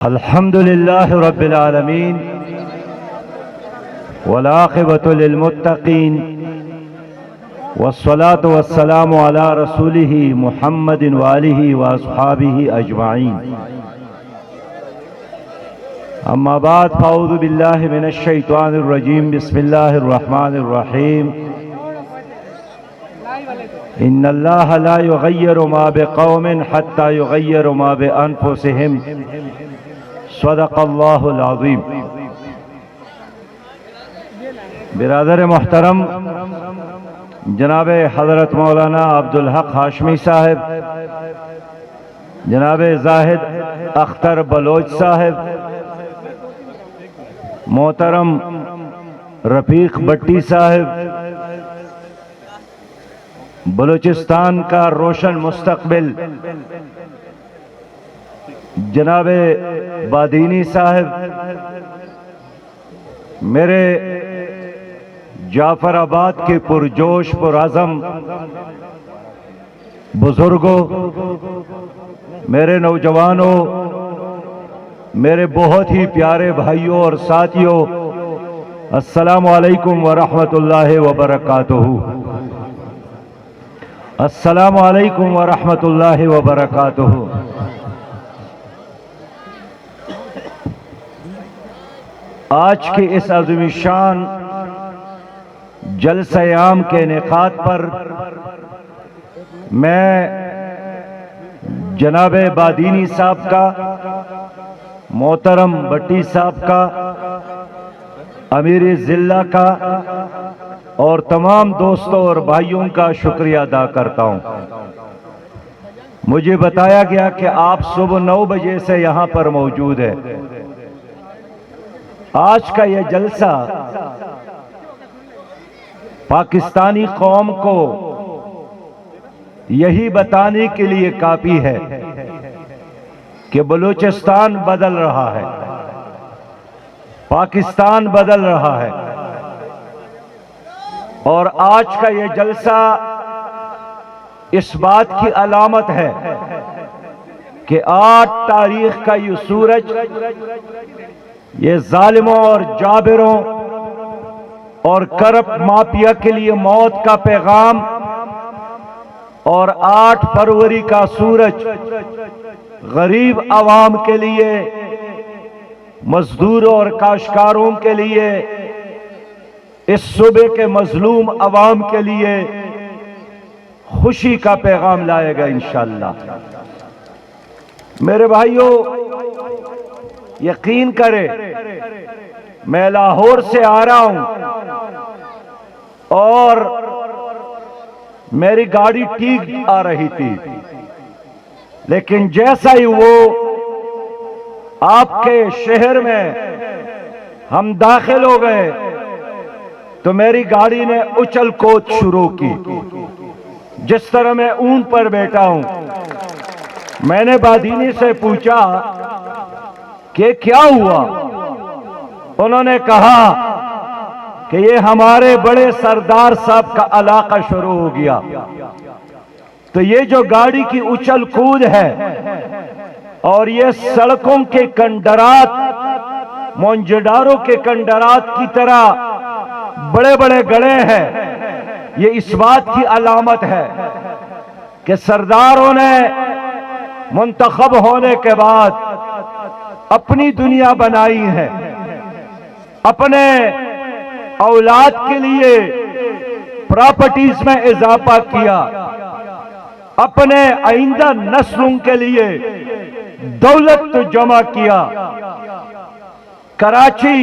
الحمد لله رب العالمين والعاقبة للمتقين والصلاة والسلام على رسوله محمد وآله وأصحابه أجمعين. أما بعد فأعوذ بالله من الشيطان الرجيم. بسم الله الرحمن الرحيم. إن الله لا يغير ما بقوم حتى يغيروا ما بأنفسهم. صدق اللہ العظیم. برادر محترم جناب حضرت مولانا عبدالحق ہاشمی صاحب، جناب زاہد اختر بلوچ صاحب، محترم رفیق بٹی صاحب، بلوچستان کا روشن مستقبل جناب بادینی صاحب، میرے جعفر آباد کے پرجوش پرعزم بزرگوں، میرے نوجوانوں، میرے بہت ہی پیارے بھائیوں اور ساتھیوں، السلام علیکم ورحمۃ اللہ وبرکاتہ. السلام علیکم ورحمۃ اللہ وبرکاتہ. آج کے اس عظیم شان جلسہ عام کے انعقاد پر میں جناب بادینی صاحب کا، محترم بٹی صاحب کا، امیر ضلع کا اور تمام دوستوں اور بھائیوں کا شکریہ ادا کرتا ہوں. مجھے بتایا گیا کہ آپ صبح 9 بجے سے یہاں پر موجود ہیں. آج کا یہ جلسہ پاکستانی قوم کو یہی بتانے کے لیے کافی ہے کہ بلوچستان بدل رہا ہے، پاکستان بدل رہا ہے. اور آج کا یہ جلسہ اس بات کی علامت ہے کہ 8 تاریخ کا یہ سورج یہ ظالموں اور جابروں اور کرپٹ مافیا کے لیے موت کا پیغام، اور 8 فروری کا سورج غریب عوام کے لیے، مزدوروں اور کاشتکاروں کے لیے، اس صوبے کے مظلوم عوام کے لیے خوشی کا پیغام لائے گا انشاءاللہ. میرے بھائیوں، یقین کرے میں لاہور سے آ رہا ہوں اور میری گاڑی ٹھیک آ رہی تھی، لیکن جیسا ہی وہ آپ کے شہر میں ہم داخل ہو گئے تو میری گاڑی نے اچھل کود شروع کی، جس طرح میں اونٹ پر بیٹھا ہوں. میں نے بادینی سے پوچھا کہ کیا ہوا؟ انہوں نے کہا کہ یہ ہمارے بڑے سردار صاحب کا علاقہ شروع ہو گیا. تو یہ جو گاڑی کی اچھل کود ہے اور یہ سڑکوں کے کنڈرات مونجڈاروں کے کنڈرات کی طرح بڑے بڑے گڑھے ہیں، یہ اس بات کی علامت ہے کہ سرداروں نے منتخب ہونے کے بعد اپنی دنیا بنائی ہے، اپنے اولاد کے لیے پراپرٹیز میں اضافہ کیا، اپنے آئندہ نسلوں کے لیے دولت جمع کیا. کراچی،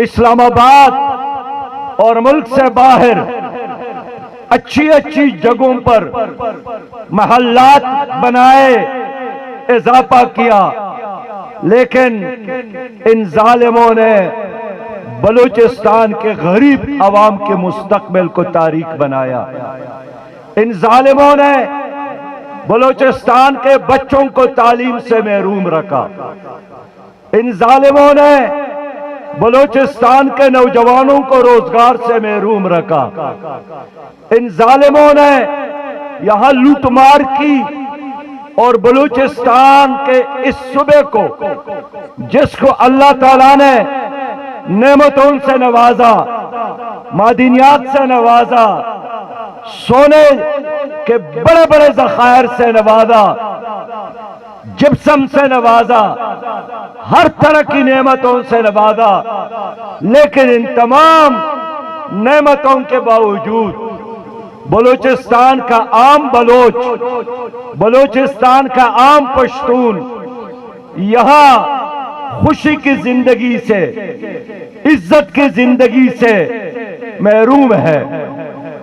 اسلام آباد اور ملک سے باہر اچھی اچھی جگہوں پر محلات بنائے، اضافہ کیا، لیکن ان ظالموں نے بلوچستان کے غریب عوام کے مستقبل کو تاریک بنایا. ان ظالموں نے بلوچستان کے بچوں کو تعلیم سے محروم رکھا. ان ظالموں نے بلوچستان کے نوجوانوں کو روزگار سے محروم رکھا. ان ظالموں نے یہاں لوٹ مار کی اور بلوچستان کے اس صوبے کو جس کو اللہ تعالیٰ نے نعمتوں سے نوازا، معدنیات سے نوازا، سونے کے بڑے بڑے ذخائر سے نوازا، جپسم سے نوازا، ہر طرح کی نعمتوں سے نوازا، لیکن ان تمام نعمتوں کے باوجود بلوچستان کا عام بلوچ، بلوچستان کا عام پشتون یہاں خوشی کی زندگی سے، عزت کی زندگی سے محروم ہے۔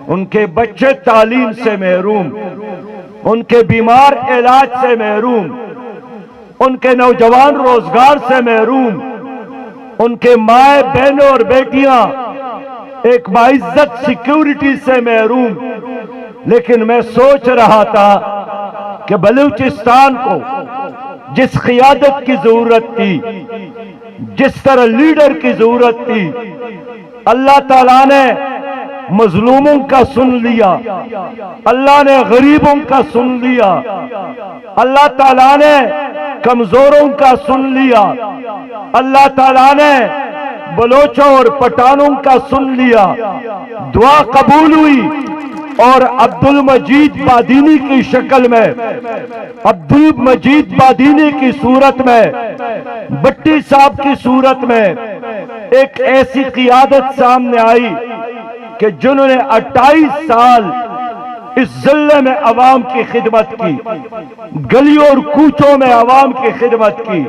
ان کے بچے تعلیم سے محروم، ان کے بیمار علاج سے محروم، ان کے نوجوان روزگار سے محروم، ان کے مائیں بہنوں اور بیٹیاں ایک باعزت سیکیورٹی سے محروم۔ لیکن میں سوچ رہا تھا کہ بلوچستان کو جس قیادت کی ضرورت تھی، جس طرح لیڈر کی ضرورت تھی، اللہ تعالیٰ نے مظلوموں کا سن لیا، اللہ نے غریبوں کا سن لیا، اللہ تعالیٰ نے کمزوروں کا سن لیا، اللہ تعالیٰ نے بلوچوں اور پٹھانوں کا سن لیا۔ دعا قبول ہوئی اور عبدالمجید بادینی کی شکل میں، عبدالمجید بادینی کی صورت میں، بٹی صاحب کی صورت میں ایک ایسی قیادت سامنے آئی کہ جنہوں نے 28 سال اس ضلع میں عوام کی خدمت کی، گلیوں اور کوچوں میں عوام کی خدمت کی،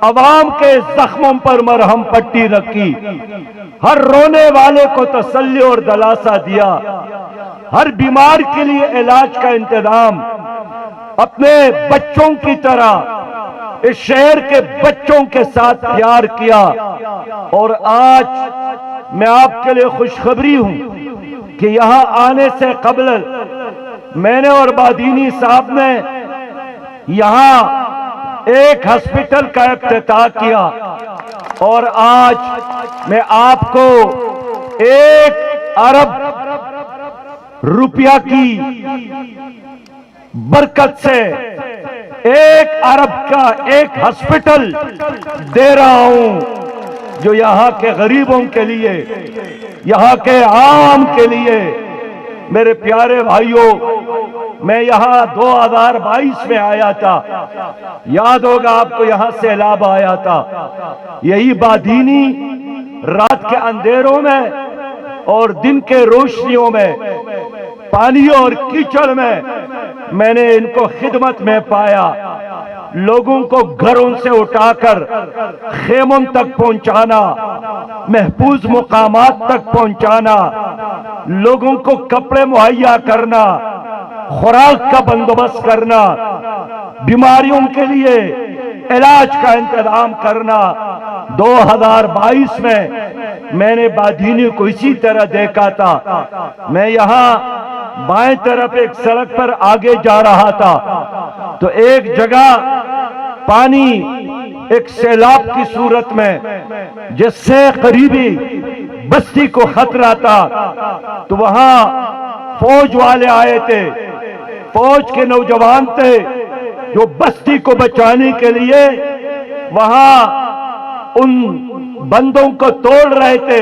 عوام کے زخموں پر مرہم پٹی رکھی، ہر رونے والے کو تسلی اور دلاسا دیا، ہر بیمار کے لیے علاج کا انتظام، اپنے بچوں کی طرح اس شہر کے بچوں کے ساتھ پیار کیا۔ اور آج میں آپ کے لیے خوشخبری ہوں کہ یہاں آنے سے قبل میں نے اور بادینی صاحب نے یہاں ایک ہسپتال کا افتتاح کیا، اور آج میں آپ کو 1 ارب روپیہ کی برکت سے 1 ارب کا ایک ہسپتال دے رہا ہوں، جو یہاں کے غریبوں کے لیے، یہاں کے عام کے لیے۔ میرے پیارے بھائیوں، میں یہاں 2022 میں آیا تھا، یاد ہوگا آپ کو، یہاں سیلاب آیا تھا۔ یہی بادینی رات کے اندھیروں میں اور دن کے روشنیوں میں، پانیوں اور کیچڑ میں نے ان کو خدمت میں پایا، لوگوں کو گھروں سے اٹھا کر خیموں تک پہنچانا، محفوظ مقامات تک پہنچانا، لوگوں کو کپڑے مہیا کرنا، خوراک کا بندوبست کرنا، بیماریوں کے لیے علاج کا انتظام کرنا۔ 2022 میں نے بادینی کو اسی طرح دیکھا تھا۔ میں یہاں بائیں طرف ایک سڑک پر آگے جا رہا تھا تو ایک جگہ پانی ایک سیلاب کی صورت میں، جس سے قریبی بستی کو خطرہ تھا، تو وہاں فوج والے آئے تھے، فوج کے نوجوان تھے جو بستی کو بچانے کے لیے وہاں ان بندوں کو توڑ رہے تھے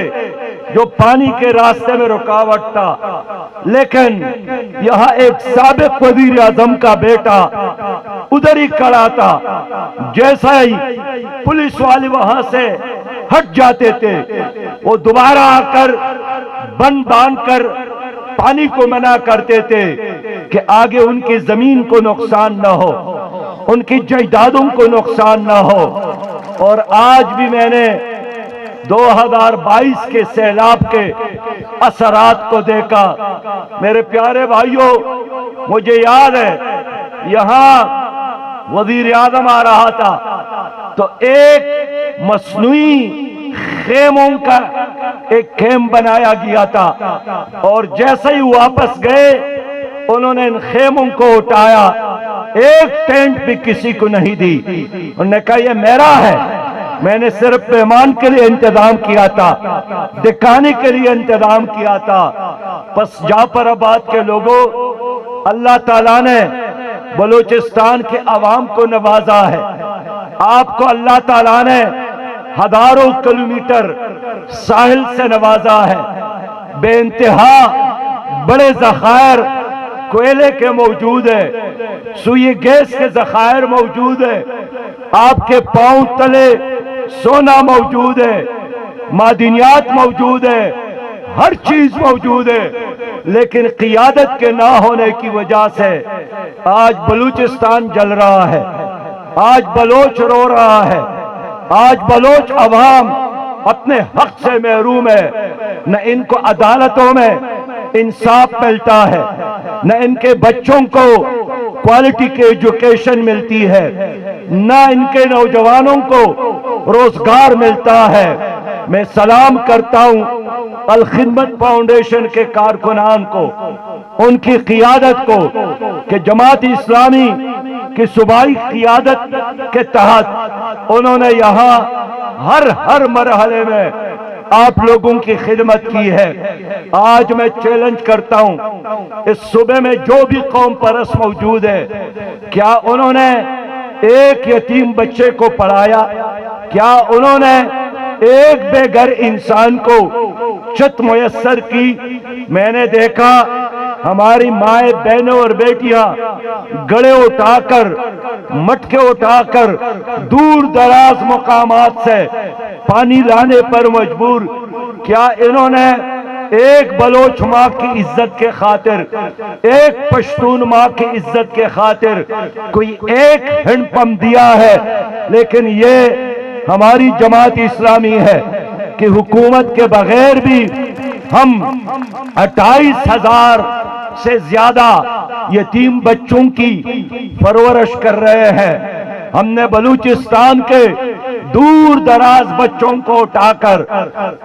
جو پانی کے راستے میں رکاوٹ تھا۔ لیکن یہاں ایک سابق وزیر اعظم کا بیٹا ادھر ہی کھڑا تھا، جیسا ہی پولیس والے وہاں سے ہٹ جاتے تھے، وہ دوبارہ آ کر بند باندھ کر پانی کو منع کرتے تھے کہ آگے ان کی زمین کو نقصان نہ ہو، ان کی جائیدادوں کو نقصان نہ ہو۔ اور آج بھی میں نے 2022 کے سیلاب کے اثرات کو دیکھا۔ میرے پیارے بھائیوں، مجھے یاد ہے یہاں وزیر اعظم آ رہا تھا تو ایک مصنوعی خیموں کا ایک خیم بنایا گیا تھا، اور جیسے ہی واپس گئے انہوں نے ان خیموں کو اٹھایا، ایک ٹینٹ بھی کسی کو نہیں دی۔ انہوں نے کہا یہ میرا ہے، میں نے صرف مہمان کے لیے انتظام کیا تھا، دکھانے کے لیے انتظام کیا تھا۔ پس جعفر آباد کے لوگوں، اللہ تعالیٰ نے بلوچستان کے عوام کو نوازا ہے. آپ کو اللہ تعالیٰ نے ہزاروں کلومیٹر ساحل سے نوازا ہے. بے انتہا بڑے ذخائر کوئلے کے موجود ہے، سوئی گیس کے ذخائر موجود ہے، آپ کے پاؤں تلے سونا موجود ہے، معدنیات موجود ہے، ہر چیز موجود ہے. لیکن قیادت کے نہ ہونے کی وجہ سے آج بلوچستان جل رہا ہے، آج بلوچ رو رہا ہے، آج بلوچ عوام اپنے حق سے محروم ہے. نہ ان کو عدالتوں میں انصاف ملتا ہے، نہ ان کے بچوں کو کوالٹی کی ایجوکیشن ملتی ہے، نہ ان کے نوجوانوں کو روزگار ملتا ہے. میں سلام کرتا ہوں الخدمت فاؤنڈیشن کے کارکنان کو، ان کی قیادت کو، کہ جماعت اسلامی کی صوبائی قیادت کے تحت انہوں نے یہاں ہر مرحلے میں آپ لوگوں کی خدمت کی ہے. آج میں چیلنج کرتا ہوں اس صوبے میں جو بھی قوم پرست موجود ہے، کیا انہوں نے ایک یتیم بچے کو پڑھایا؟ کیا انہوں نے ایک بے گھر انسان کو چھت میسر کی؟ میں نے دیکھا ہماری مائیں بہنوں اور بیٹیاں گڑے اٹھا کر، مٹکے اٹھا کر دور دراز مقامات سے پانی لانے پر مجبور. کیا انہوں نے ایک بلوچ ماں کی عزت کے خاطر، ایک پشتون ماں کی عزت کے خاطر کوئی ایک ہینڈ پمپ دیا ہے؟ لیکن یہ ہماری جماعت اسلامی ہے کہ حکومت کے بغیر بھی ہم 28,000 سے زیادہ یتیم بچوں کی پرورش کر رہے ہیں. ہم نے بلوچستان کے دور دراز بچوں کو اٹھا کر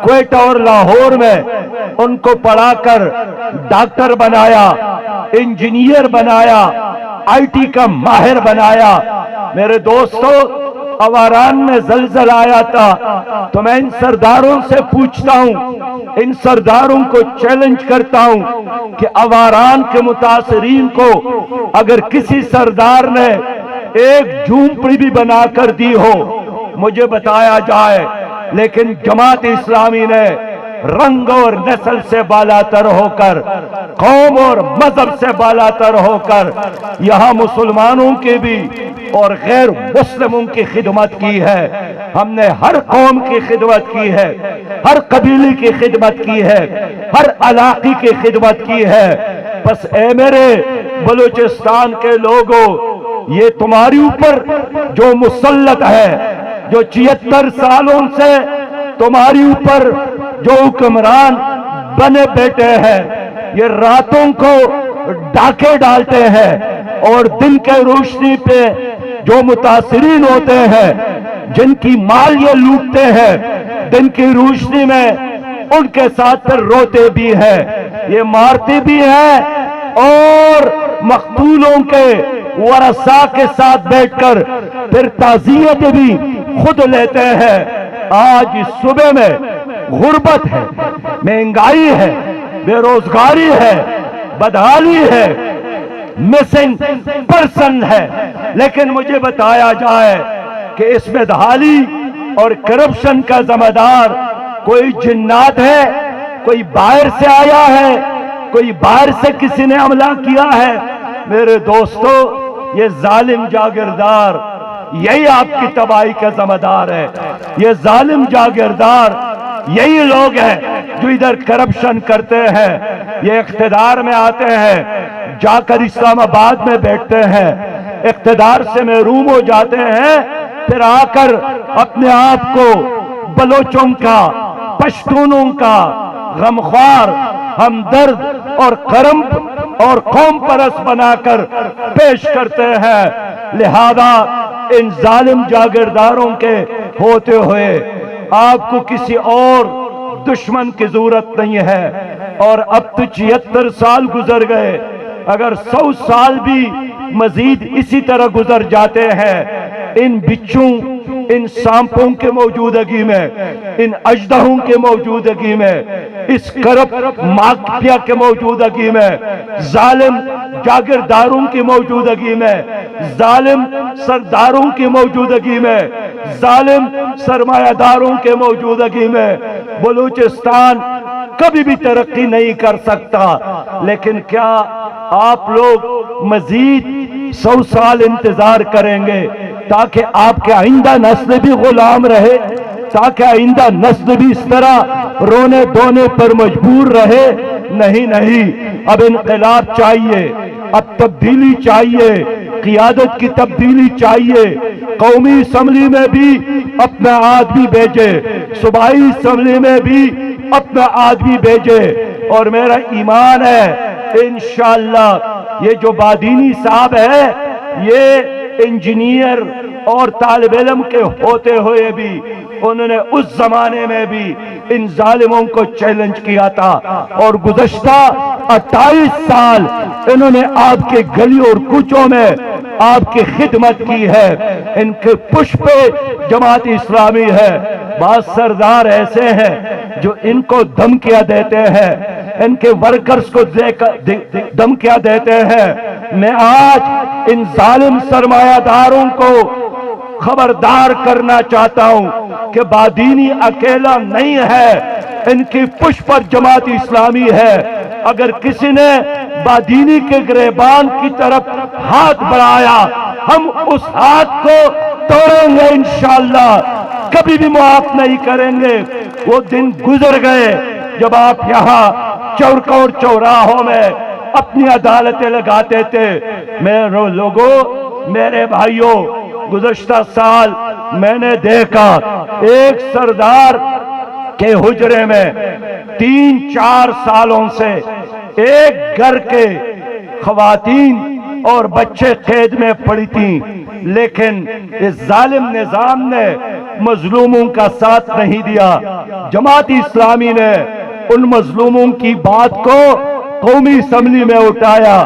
کوئٹہ اور لاہور میں ان کو پڑھا کر ڈاکٹر بنایا، انجینئر بنایا، آئی ٹی کا ماہر بنایا. میرے دوستو، اواران میں زلزل آیا تھا تو میں ان سرداروں سے پوچھتا ہوں، ان سرداروں کو چیلنج کرتا ہوں کہ اواران کے متاثرین کو اگر کسی سردار نے ایک جھونپڑی بھی بنا کر دی ہو مجھے بتایا جائے. لیکن جماعت اسلامی نے رنگ اور نسل سے بالاتر ہو کر، قوم اور مذہب سے بالاتر ہو کر یہاں مسلمانوں کی بھی اور غیر مسلموں کی خدمت کی ہے. ہم نے ہر قوم کی خدمت کی ہے، ہر قبیلے کی خدمت کی ہے، ہر علاقے کی خدمت کی ہے. بس اے میرے بلوچستان کے لوگوں، یہ تمہاری اوپر جو مسلط ہے، جو 76 سالوں سے تمہاری اوپر جو حکمران بنے بیٹھے ہیں، یہ راتوں کو ڈاکے ڈالتے ہیں اور دن کے روشنی پہ جو متاثرین ہوتے ہیں، جن کی مال یہ لوٹتے ہیں، دن کی روشنی میں ان کے ساتھ پھر روتے بھی ہیں، یہ مارتے بھی ہیں اور مقتولوں کے ورثاء کے ساتھ بیٹھ کر پھر تعزیت بھی خود لیتے ہیں. آج اس صوبے میں غربت ہے، مہنگائی ہے، بے روزگاری ہے، بدحالی ہے، مسنگ پرسن ہے. لیکن مجھے بتایا جائے کہ اس میں بدحالی اور کرپشن کا ذمہ دار کوئی جنات ہے، کوئی باہر سے آیا ہے، کوئی باہر سے کسی نے حملہ کیا ہے؟ میرے دوستو، یہ ظالم جاگیردار یہی آپ کی تباہی کا ذمہ دار ہے. یہ ظالم جاگیردار یہی لوگ ہیں جو ادھر کرپشن کرتے ہیں. یہ اقتدار میں آتے ہیں، جا کر اسلام آباد میں بیٹھتے ہیں، اقتدار سے محروم ہو جاتے ہیں، پھر آ کر اپنے آپ کو بلوچوں کا، پشتونوں کا غمخوار، ہمدرد اور کرم اور قوم پرست بنا کر پیش کرتے ہیں. لہذا ان ظالم جاگیرداروں کے ہوتے ہوئے آپ کو کسی اور دشمن کی ضرورت نہیں ہے. اور اب تو 76 سال گزر گئے، اگر 100 سال بھی مزید اسی طرح گزر جاتے ہیں، ان بچوں ان سانپوں کے موجودگی میں، ان اژدہوں کے موجودگی میں، اس کرپٹ مافیا کے موجودگی میں، ظالم جاگیرداروں کی موجودگی میں، ظالم سرداروں کی موجودگی میں، ظالم سرمایہ داروں کے موجودگی میں بلوچستان کبھی بھی ترقی نہیں کر سکتا۔ لیکن کیا آپ لوگ مزید 100 سال انتظار کریں گے تاکہ آپ کے آئندہ نسل بھی غلام رہے، تاکہ آئندہ نسل بھی اس طرح رونے دھونے پر مجبور رہے؟ نہیں نہیں، اب انقلاب چاہیے، اب تبدیلی چاہیے، قیادت کی تبدیلی چاہیے۔ قومی اسمبلی میں بھی اپنا آدمی بھیجے، صوبائی اسمبلی میں بھی اپنا آدمی بھیجے، اور میرا ایمان ہے انشاءاللہ یہ جو بادینی صاحب ہے، یہ انجینئر اور طالب علم کے ہوتے ہوئے بھی انہوں نے اس زمانے میں بھی ان ظالموں کو چیلنج کیا تھا، اور گزشتہ 28 سال انہوں نے آپ کے گلی اور کوچوں میں آپ کی خدمت کی ہے۔ ان کے پشت پہ جماعت اسلامی ہے۔ بعض سردار ایسے ہیں جو ان کو دھمکیاں دیتے ہیں، ان کے ورکرز کو دھمکیاں دیتے ہیں۔ میں آج ان ظالم سرمایہ داروں کو خبردار کرنا چاہتا ہوں کہ بادینی اکیلا نہیں ہے، ان کی پشت پر جماعت اسلامی ہے۔ اگر کسی نے بادینی کے گریبان کی طرف ہاتھ بڑھایا، ہم اس ہاتھ کو توڑیں گے انشاءاللہ، کبھی بھی معاف نہیں کریں گے۔ وہ دن گزر گئے جب آپ یہاں چوک اور چوراہوں میں اپنی عدالتیں لگاتے تھے۔ میرے لوگوں، میرے بھائیوں، گزشتہ سال میں نے دیکھا ایک سردار کے حجرے میں 3-4 سالوں سے ایک گھر کے خواتین اور بچے قید میں پڑی تھیں، لیکن اس ظالم نظام نے مظلوموں کا ساتھ نہیں دیا۔ جماعت اسلامی نے ان مظلوموں کی بات کو قومی اسمبلی میں اٹھایا،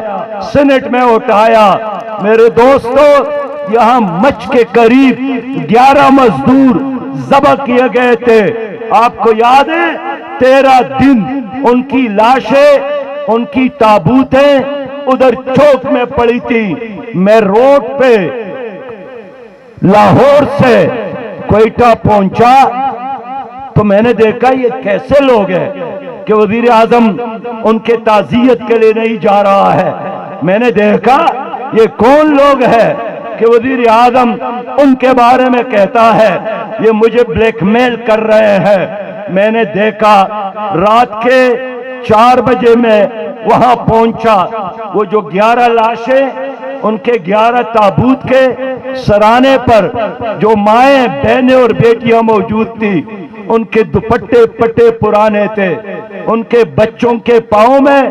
سینٹ میں اٹھایا۔ میرے دوستو، یہاں مچھ کے قریب 11 مزدور ذبح کیے گئے تھے۔ آپ کو یاد ہے 13 دن ان کی لاشیں، ان کی تابوتیں ادھر چوک میں پڑی تھی۔ میں روڈ پہ لاہور سے کوئٹہ پہنچا تو میں نے دیکھا یہ کیسے لوگ ہیں کہ وزیر اعظم ان کے تعزیت کے لیے نہیں جا رہا ہے۔ میں نے دیکھا یہ کون لوگ ہیں کہ وزیر اعظم ان کے بارے میں کہتا ہے یہ مجھے بلیک میل کر رہے ہیں۔ میں نے دیکھا رات کے 4 بجے میں وہاں پہنچا، وہ جو 11 لاشیں، ان کے 11 تابوت کے سرانے پر جو مائیں، بہنیں اور بیٹیاں موجود تھی، ان کے دوپٹے پٹے پرانے تھے، ان کے بچوں کے پاؤں میں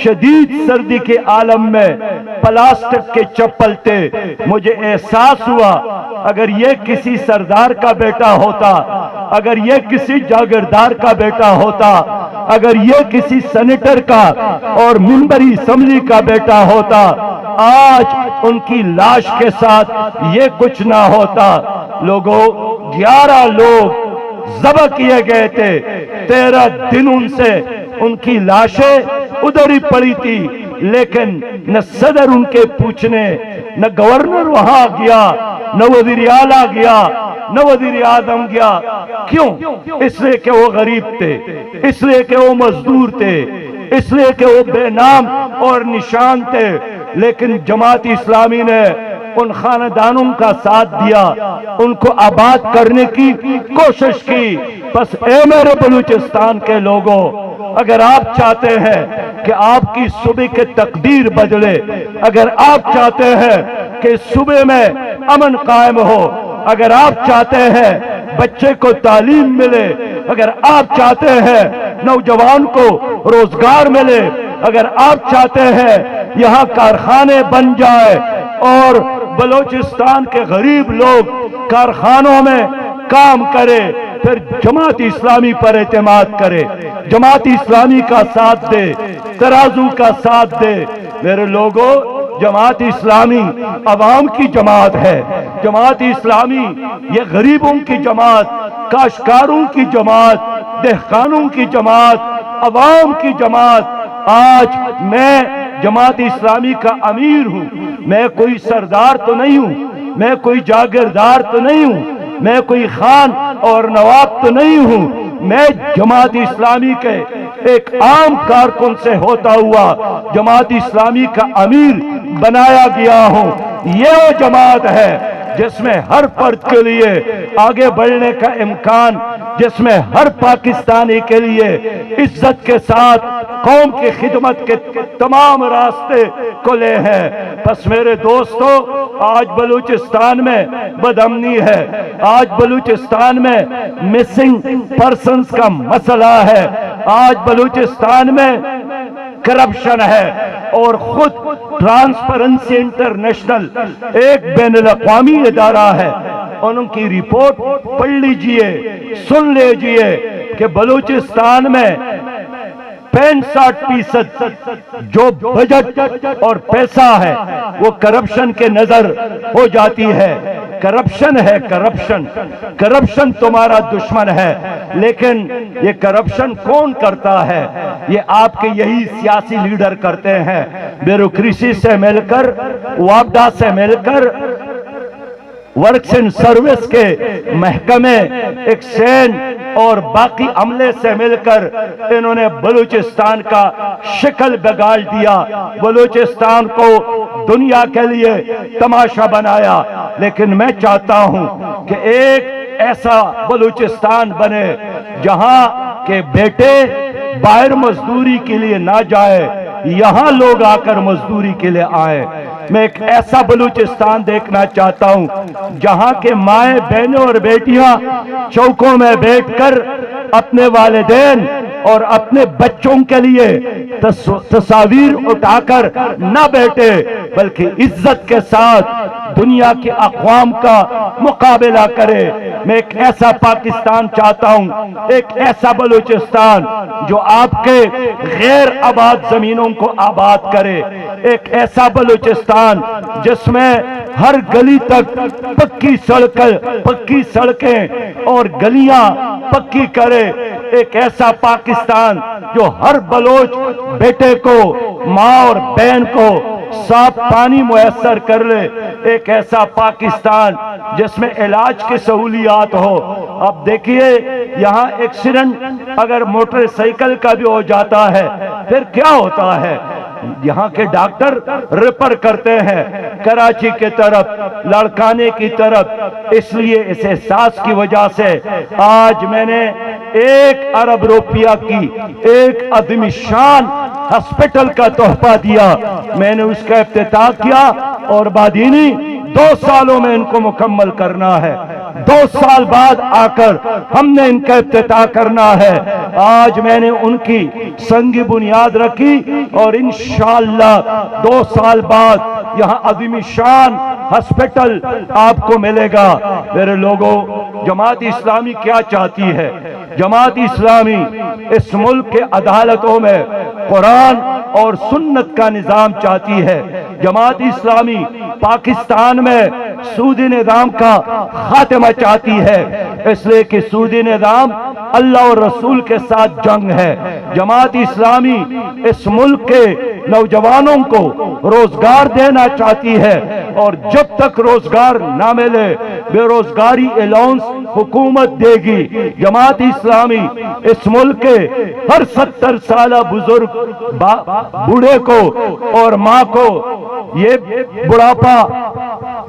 شدید سردی کے عالم میں پلاسٹک کے چپل تھے۔ مجھے احساس ہوا اگر یہ کسی سردار کا بیٹا ہوتا، اگر یہ کسی جاگیردار کا بیٹا ہوتا، اگر یہ کسی سینیٹر کا اور ممبری اسمبلی کا بیٹا ہوتا، آج ان کی لاش کے ساتھ یہ کچھ نہ ہوتا۔ لوگوں، 11 لوگ ذبح کیے گئے تھے، 13 دن ان سے ان کی لاشیں ادھر ہی پڑی تھی، لیکن نہ صدر ان کے پوچھنے، نہ گورنر وہاں گیا، نہ وزیر اعلیٰ گیا، نہ وزیر اعظم گیا۔ کیوں؟ اس لیے کہ وہ غریب تھے، اس لیے کہ وہ مزدور تھے، اس لیے کہ وہ بے نام اور نشان تھے۔ لیکن جماعت اسلامی نے ان خاندانوں کا ساتھ دیا، ان کو آباد کرنے کی کوشش کی۔ بس اے میرے بلوچستان کے لوگوں، اگر آپ چاہتے ہیں کہ آپ کی صوبے کی تقدیر بدلے، اگر آپ چاہتے ہیں کہ صوبے میں امن قائم ہو، اگر آپ چاہتے ہیں بچے کو تعلیم ملے، اگر آپ چاہتے ہیں نوجوان کو روزگار ملے، اگر آپ چاہتے ہیں یہاں کارخانے بن جائے اور بلوچستان کے غریب لوگ کارخانوں میں کام کرے، پھر جماعت اسلامی پر اعتماد کرے، جماعت اسلامی کا ساتھ دے، ترازو کا ساتھ دے۔ میرے لوگوں، جماعت اسلامی عوام کی جماعت ہے، جماعت اسلامی یہ غریبوں کی جماعت، کاشتکاروں کی جماعت، دہقانوں کی جماعت، عوام کی جماعت۔ آج میں جماعت اسلامی کا امیر ہوں، میں کوئی سردار تو نہیں ہوں، میں کوئی جاگیردار تو نہیں ہوں، میں کوئی خان اور نواب تو نہیں ہوں، میں جماعت اسلامی کے ایک عام کارکن سے ہوتا ہوا جماعت اسلامی کا امیر بنایا گیا ہوں۔ یہ وہ جماعت ہے جس میں ہر فرد کے لیے آگے بڑھنے کا امکان، جس میں ہر پاکستانی کے لیے عزت کے ساتھ قوم کی خدمت کے تمام راستے کھلے ہیں۔ بس میرے دوستو، آج بلوچستان میں بدامنی ہے، آج بلوچستان میں مسنگ پرسنز کا مسئلہ ہے، آج بلوچستان میں کرپشن ہے، اور خود ٹرانسپیرنسی انٹرنیشنل ایک بین الاقوامی ادارہ ہے، ان کی رپورٹ پڑھ لیجئے، سن لیجئے کہ بلوچستان میں 65% جو بجٹ اور پیسہ ہے وہ کرپشن کے نظر ہو جاتی ہے۔ کرپشن ہے، کرپشن، کرپشن تمہارا دشمن ہے، لیکن یہ کرپشن کون کرتا ہے؟ یہ آپ کے یہی سیاسی لیڈر کرتے ہیں، بیوروکریسی سے مل کر، وابڈا سے مل کر، ورکس اینڈ سروس کے محکمے، ایکسچینج اور باقی عملے سے مل کر انہوں نے بلوچستان کا شکل بگاڑ دیا، بلوچستان کو دنیا کے لیے تماشا بنایا۔ لیکن میں چاہتا ہوں کہ ایک ایسا بلوچستان بنے جہاں کے بیٹے باہر مزدوری کے لیے نہ جائے، یہاں لوگ آ کر مزدوری کے لیے آئے۔ میں ایک ایسا بلوچستان دیکھنا چاہتا ہوں جہاں کے مائیں، بہنیں اور بیٹیاں چوکوں میں بیٹھ کر اپنے والدین اور اپنے بچوں کے لیے تصاویر اٹھا کر نہ بیٹھے، بلکہ عزت کے ساتھ دنیا کے اقوام کا مقابلہ کرے۔ میں ایک ایسا پاکستان چاہتا ہوں، ایک ایسا بلوچستان جو آپ کے غیر آباد زمینوں کو آباد کرے، ایک ایسا بلوچستان جس میں ہر گلی تک پکی سڑکیں اور گلیاں پکی کرے، ایک ایسا پاکستان جو ہر بلوچ بیٹے کو، ماں اور بہن کو صاف پانی میسر کر لے، ایک ایسا پاکستان جس میں علاج کی سہولیات ہو۔ اب دیکھیے یہاں ایکسیڈنٹ اگر موٹر سائیکل کا بھی ہو جاتا ہے پھر کیا ہوتا ہے؟ یہاں کے ڈاکٹر ریفر کرتے ہیں کراچی کی طرف، لڑکانے کی طرف۔ اس لیے اس احساس کی وجہ سے آج میں نے 1 ارب روپیہ کی ایک عظیم شان ہسپیٹل کا تحفہ دیا، میں نے اس کا افتتاح کیا، اور بادینی 2 سالوں میں ان کو مکمل کرنا ہے، 2 سال بعد آ کر ہم نے ان کا افتتاح کرنا ہے۔ آج میں نے ان کی سنگی بنیاد رکھی، اور انشاءاللہ 2 سال بعد یہاں عظیم شان ہسپیٹل آپ کو ملے گا۔ میرے لوگوں، جماعت اسلامی کیا چاہتی ہے؟ جماعت اسلامی اس ملک کے عدالتوں میں قرآن اور سنت کا نظام چاہتی ہے۔ جماعت اسلامی پاکستان میں سودی نظام کا خاتمہ چاہتی ہے، اس لیے کہ سودی نظام اللہ اور رسول کے ساتھ جنگ ہے۔ جماعت اسلامی اس ملک کے نوجوانوں کو روزگار دینا چاہتی ہے، اور جب تک روزگار نہ ملے بے روزگاری الاؤنس حکومت دے گی۔ جماعت اسلامی اس ملک کے ہر 70 سالہ بزرگ بوڑھے کو اور ماں کو یہ بڑھاپا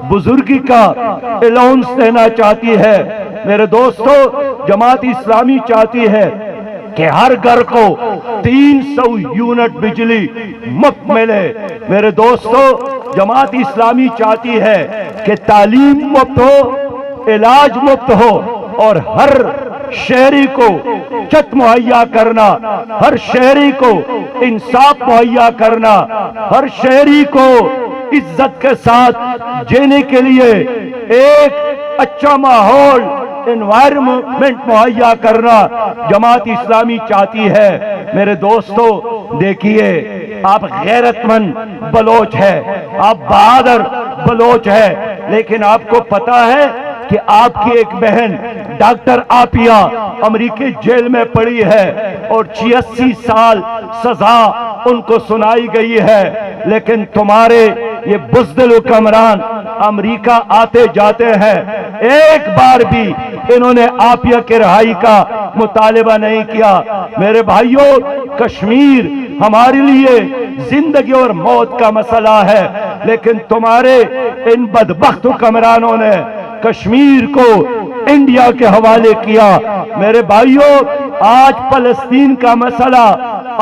بزرگی کا الاؤنس دینا چاہتی ہے۔ میرے دوستو، جماعت اسلامی چاہتی ہے کہ ہر گھر کو 300 یونٹ بجلی مفت ملے۔ میرے دوستو، جماعت اسلامی چاہتی ہے کہ تعلیم مفت ہو، علاج مفت ہو، اور ہر شہری کو چھت مہیا کرنا، ہر شہری کو انصاف مہیا کرنا، ہر شہری کو عزت کے ساتھ جینے کے لیے ایک اچھا ماحول، انوائرمنٹ مہیا کرنا جماعت اسلامی چاہتی ہے۔ میرے دوستو، دیکھیے آپ غیرت مند بلوچ ہے، آپ بہادر بلوچ ہے، لیکن آپ کو پتا ہے کہ آپ کی ایک بہن ڈاکٹر عافیہ امریکی جیل میں پڑی ہے اور 86 سال سزا ان کو سنائی گئی ہے، لیکن تمہارے یہ بزدل حکمران امریکہ آتے جاتے ہیں، ایک بار بھی انہوں نے عافیہ کی رہائی کا مطالبہ نہیں کیا۔ میرے بھائیوں، کشمیر ہمارے لیے زندگی اور موت کا مسئلہ ہے، لیکن تمہارے ان بدبخت حکمرانوں نے کشمیر کو انڈیا کے حوالے کیا۔ میرے بھائیوں، آج فلسطین کا مسئلہ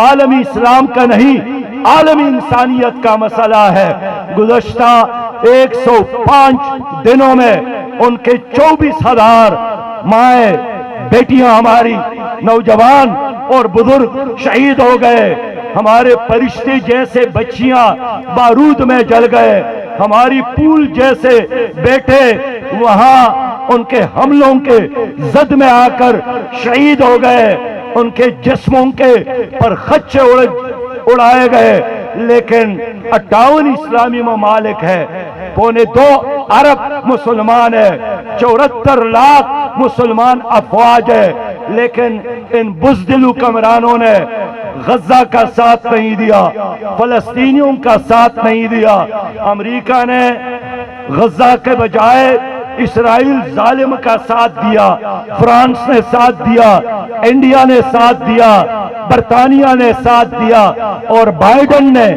عالمی اسلام کا نہیں، عالمی انسانیت کا مسئلہ ہے۔ گزشتہ 105 دنوں میں ان کے 24,000 مائیں بیٹیاں ہماری نوجوان اور بزرگ شہید ہو گئے، ہمارے فرشتے جیسے بچیاں بارود میں جل گئے، ہماری پھول جیسے بیٹے وہاں ان کے حملوں کے زد میں آ کر شہید ہو گئے، ان کے جسموں کے پر خدشے اڑائے گئے، لیکن 58 اسلامی ممالک ہے، 2.25 ارب مسلمان ہے، 74 لاکھ مسلمان افواج ہے، لیکن ان بزدل حکمرانوں نے غزہ کا ساتھ نہیں دیا، فلسطینیوں کا ساتھ نہیں دیا۔ امریکہ نے غزہ کے بجائے اسرائیل ظالم کا ساتھ دیا، فرانس نے ساتھ دیا، انڈیا نے ساتھ دیا، برطانیہ نے ساتھ دیا، اور بائیڈن نے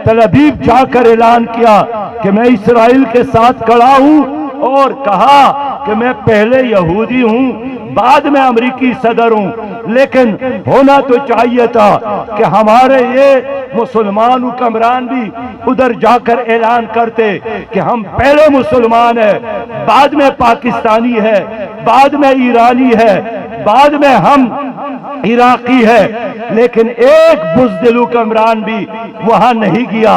تل ابیب جا کر اعلان کیا کہ میں اسرائیل کے ساتھ کھڑا ہوں، اور کہا کہ میں پہلے یہودی ہوں بعد میں امریکی صدر ہوں، لیکن ہونا تو چاہیے تھا کہ ہمارے یہ مسلمان حکمران بھی ادھر جا کر اعلان کرتے کہ ہم پہلے مسلمان ہیں، بعد میں پاکستانی ہے، بعد میں ایرانی ہے، بعد میں ہم عراقی ہے، لیکن ایک بزدل حکمران بھی وہاں نہیں گیا،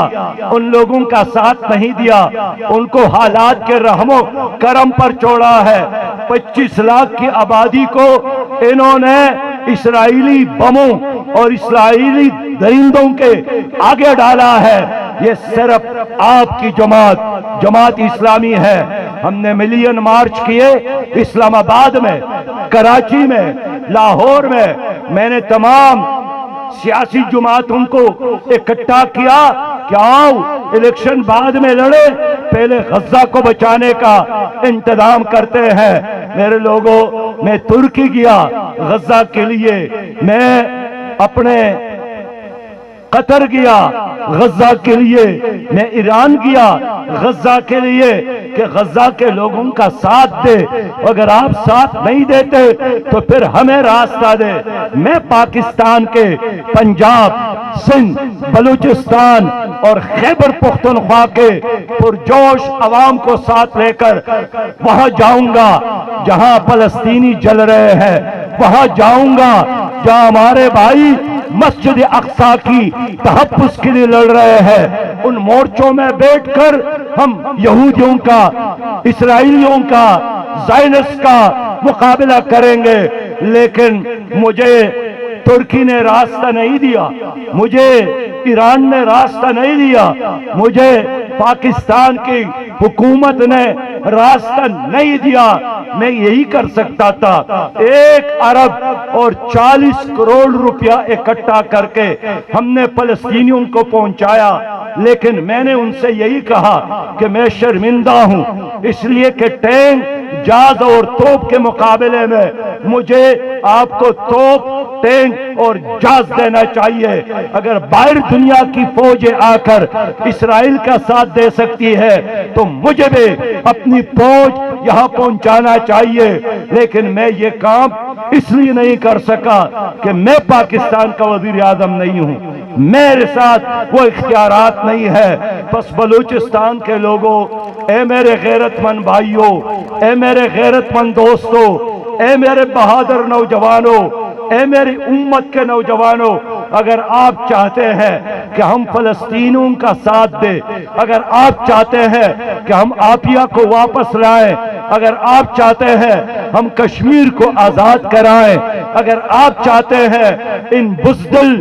ان لوگوں کا ساتھ نہیں دیا، ان کو حالات کے رحم و کرم پر چھوڑا ہے۔ 25 لاکھ کی آبادی کو انہوں نے اسرائیلی بموں اور اسرائیلی درندوں کے آگے ڈالا ہے۔ یہ صرف آپ کی جماعت اسلامی ہے۔ ہم نے ملین مارچ کیے اسلام آباد میں، کراچی میں، لاہور میں نے تمام سیاسی جماعتوں کو اکٹھا کیا کہ آؤ الیکشن بعد میں لڑے، پہلے غزہ کو بچانے کا انتظام کرتے ہیں۔ میرے لوگوں، میں ترکی گیا غزہ کے لیے، میں اپنے قطر گیا غزہ کے لیے، میں ایران گیا غزہ کے لیے کہ غزہ کے لوگوں کا ساتھ دے، اگر آپ ساتھ نہیں دیتے تو پھر ہمیں راستہ دے۔ میں پاکستان کے پنجاب، سندھ، بلوچستان اور خیبر پختونخوا کے پرجوش عوام کو ساتھ لے کر وہاں جاؤں گا جہاں فلسطینی جل رہے ہیں، وہاں جاؤں گا جہاں ہمارے بھائی مسجد اقصی کی تحفظ کے لیے لڑ رہے ہیں۔ ان مورچوں میں بیٹھ کر ہم یہودیوں کا، اسرائیلیوں کا، زائنس کا مقابلہ کریں گے، لیکن مجھے ترکی نے راستہ نہیں دیا، مجھے ایران نے راستہ نہیں دیا، مجھے پاکستان کی حکومت نے راستہ نہیں دیا۔ میں یہی کر سکتا تھا، 1 ارب اور 40 کروڑ روپیہ اکٹھا کر کے ہم نے فلسطینیوں کو پہنچایا، لیکن میں نے ان سے یہی کہا کہ میں شرمندہ ہوں، اس لیے کہ ٹینک، جہاز اور توپ کے مقابلے میں مجھے آپ کو توپ، ٹینک اور جہاز دینا چاہیے۔ اگر باہر دنیا کی فوجیں آ کر اسرائیل کا ساتھ دے سکتی ہے تو مجھے بھی اپنی فوج یہاں پہنچانا چاہیے، لیکن میں یہ کام اس لیے نہیں کر سکا کہ میں پاکستان کا وزیر اعظم نہیں ہوں، میرے ساتھ وہ اختیارات نہیں ہے۔ بس بلوچستان کے لوگوں، اے میرے غیرت مند بھائیوں، اے میرے غیرت مند دوستوں، اے میرے بہادر نوجوانوں، اے میری امت کے نوجوانوں، اگر آپ چاہتے ہیں کہ ہم فلسطینیوں کا ساتھ دیں، اگر آپ چاہتے ہیں کہ ہم عافیہ کو واپس لائیں، اگر آپ چاہتے ہیں ہم کشمیر کو آزاد کرائیں، اگر آپ چاہتے ہیں ان بزدل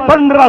15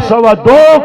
2.25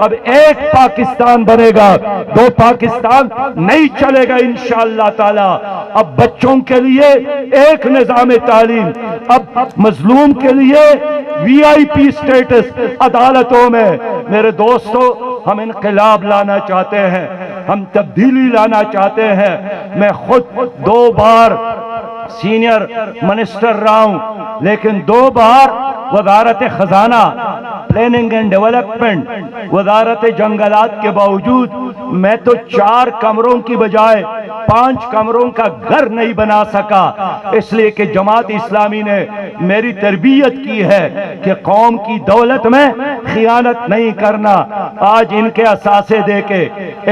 اب ایک پاکستان بنے گا، دو پاکستان نہیں چلے گا انشاءاللہ تعالی۔ اب بچوں کے لیے ایک نظام تعلیم، اب مظلوم کے لیے وی آئی پی سٹیٹس عدالتوں میں۔ میرے دوستو، ہم انقلاب لانا چاہتے ہیں، ہم تبدیلی لانا چاہتے ہیں۔ میں خود 2 بار سینئر منسٹر رہا ہوں، لیکن 2 بار وزارت خزانہ، پلاننگ اینڈ ڈیولپمنٹ، وزارت جنگلات کے باوجود میں تو 4 کمروں کی بجائے 5 کمروں کا گھر نہیں بنا سکا، اس لیے کہ جماعت اسلامی نے میری تربیت کی ہے کہ قوم کی دولت میں خیانت نہیں کرنا۔ آج ان کے اثاثے دے کے،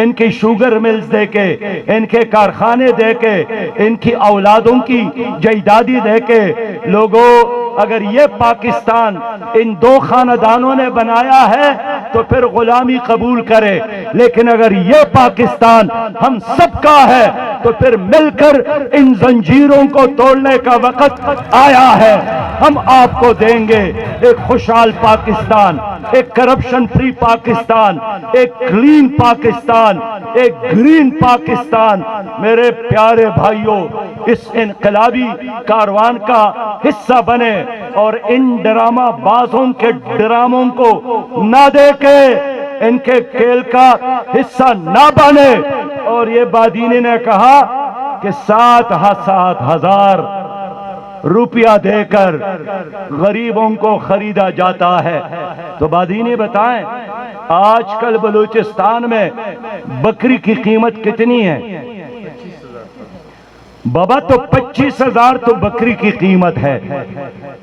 ان کی شوگر ملز دے کے، ان کے کارخانے دے کے، ان کی اولادوں کی جائیدادی دے کے، لوگوں اگر یہ پاکستان ان 2 خاندانوں نے بنایا ہے تو پھر غلامی قبول کرے، لیکن اگر یہ پاکستان ہم سب کا ہے تو پھر مل کر ان زنجیروں کو توڑنے کا وقت آیا ہے۔ ہم آپ کو دیں گے ایک خوشحال پاکستان، ایک کرپشن فری پاکستان، ایک کلین پاکستان، ایک گرین پاکستان۔ میرے پیارے بھائیوں، اس انقلابی کاروان کا حصہ بنے اور ان ڈرامہ بازوں کے ڈراموں کو نہ دیکھے، ان کے کھیل کا حصہ نہ بنے۔ اور یہ بادینی نے کہا کہ 7,000 روپیہ دے کر غریبوں کو خریدا جاتا ہے۔ تو بادینی بتائیں، آج کل بلوچستان میں بکری کی قیمت کتنی ہے؟ بابا تو 25,000 تو بکری کی قیمت ہے۔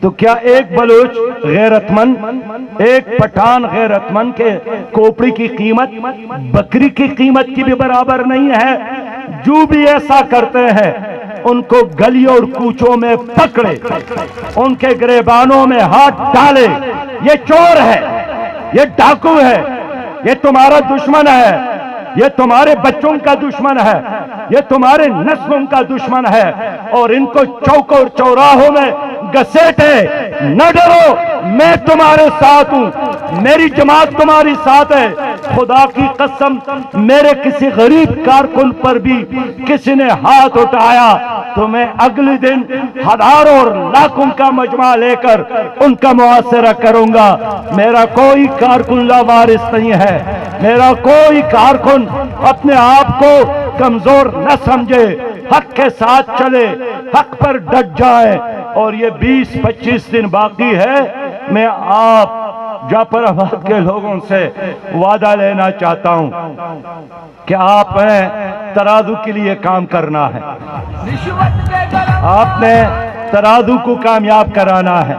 تو کیا ایک بلوچ غیرت مند، ایک پٹھان غیرت مند کے کوپڑی کی قیمت بکری کی قیمت کی بھی برابر نہیں ہے؟ جو بھی ایسا کرتے ہیں ان کو گلیوں اور کوچوں میں پکڑے، ان کے گریبانوں میں ہاتھ ڈالے۔ یہ چور ہے، یہ ڈاکو ہے، یہ تمہارا دشمن ہے، یہ تمہارے بچوں کا دشمن ہے، یہ تمہارے نسلوں کا دشمن ہے، اور ان کو چوک اور چوراہوں میں گھسیٹے۔ نہ ڈرو، میں تمہارے ساتھ ہوں، میری جماعت تمہاری ساتھ ہے۔ خدا کی قسم، میرے کسی غریب کارکن پر بھی کسی نے ہاتھ اٹھایا تو میں اگلے دن ہزاروں اور لاکھوں کا مجمع لے کر ان کا محاصرہ کروں گا۔ میرا کوئی کارکن لاوارث نہیں ہے، میرا کوئی کارکن اپنے آپ کو کمزور نہ سمجھے، حق کے ساتھ چلے، حق پر ڈٹ جائے۔ اور یہ 20-25 دن باقی ہے، میں آپ جعفر آباد کے لوگوں سے وعدہ لینا چاہتا ہوں کہ آپ نے ترازو کے لیے کام کرنا ہے، آپ نے ترازو کو کامیاب کرانا ہے،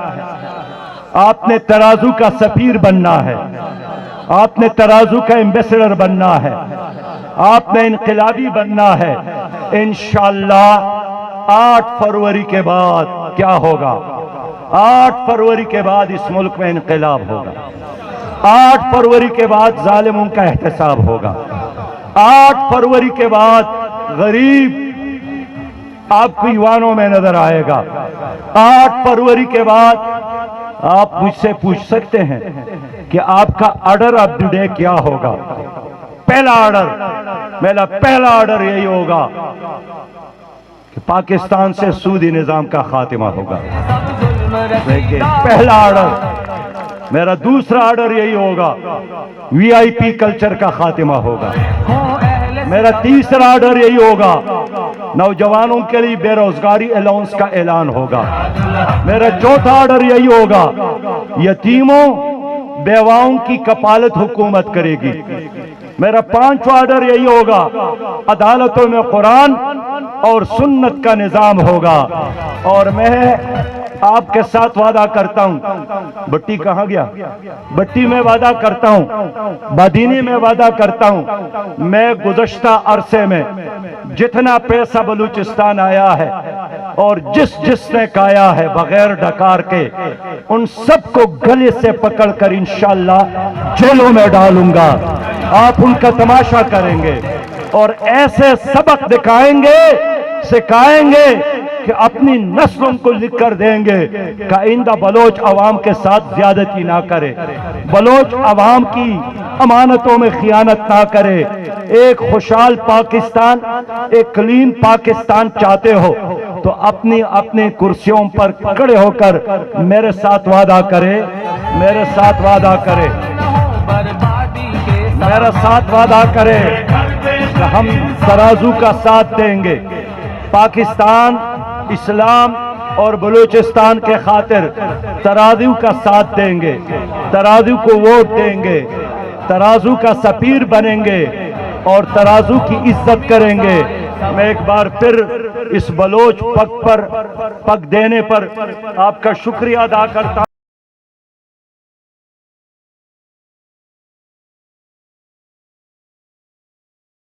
آپ نے ترازو کا سفیر بننا ہے، آپ نے ترازو کا ایمبیسڈر بننا ہے، آپ نے انقلابی بننا ہے۔ انشاءاللہ 8 فروری کے بعد کیا ہوگا؟ 8 فروری کے بعد اس ملک میں انقلاب ہوگا، 8 فروری کے بعد ظالموں کا احتساب ہوگا، 8 فروری کے بعد غریب آپ کو ایوانوں میں نظر آئے گا، 8 فروری کے بعد آپ مجھ سے پوچھ سکتے ہیں کہ آپ کا آرڈر آف دی ڈے کیا ہوگا؟ پہلا آرڈر، میرا پہلا آرڈر یہی ہوگا کہ پاکستان سے سودی نظام کا خاتمہ ہوگا، پہلا آرڈر۔ میرا دوسرا آرڈر یہی ہوگا، وی آئی پی کلچر کا خاتمہ ہوگا۔ میرا تیسرا آرڈر یہی ہوگا، نوجوانوں کے لیے بے روزگاری الاؤنس کا اعلان ہوگا۔ میرا چوتھا آرڈر یہی ہوگا، یتیموں بیواؤں کی کفالت حکومت کرے گی۔ میرا 5واں آرڈر یہی ہوگا، عدالتوں میں قرآن اور سنت کا نظام ہوگا۔ اور میں آپ کے ساتھ وعدہ کرتا ہوں، بٹی کہاں گیا؟ بٹی میں وعدہ کرتا ہوں، بادینی میں وعدہ کرتا ہوں، میں گزشتہ عرصے میں جتنا پیسہ بلوچستان آیا ہے اور جس نے کھایا ہے بغیر ڈکار کے، ان سب کو گلے سے پکڑ کر انشاءاللہ جیلوں میں ڈالوں گا۔ آپ ان کا تماشا کریں گے اور ایسے سبق دکھائیں گے، سکھائیں گے کہ اپنی نسلوں کو لکھ کر دیں گے کہ آئندہ بلوچ عوام کے ساتھ زیادتی نہ کرے، بلوچ عوام کی امانتوں میں خیانت نہ کرے۔ ایک خوشحال پاکستان، ایک کلین پاکستان چاہتے ہو تو اپنی کرسیوں پر کھڑے ہو کر میرے ساتھ وعدہ کرے، میرے ساتھ وعدہ کرے، میرا ساتھ وعدہ کرے کہ ہم ترازو کا ساتھ دیں گے، پاکستان، اسلام اور بلوچستان کے خاطر ترازو کا ساتھ دیں گے، ترازو کو ووٹ دیں گے، ترازو کا سفیر بنیں گے اور ترازو کی عزت کریں گے۔ میں ایک بار پھر اس بلوچ پگ دینے پر آپ کا شکریہ ادا کرتا ہوں۔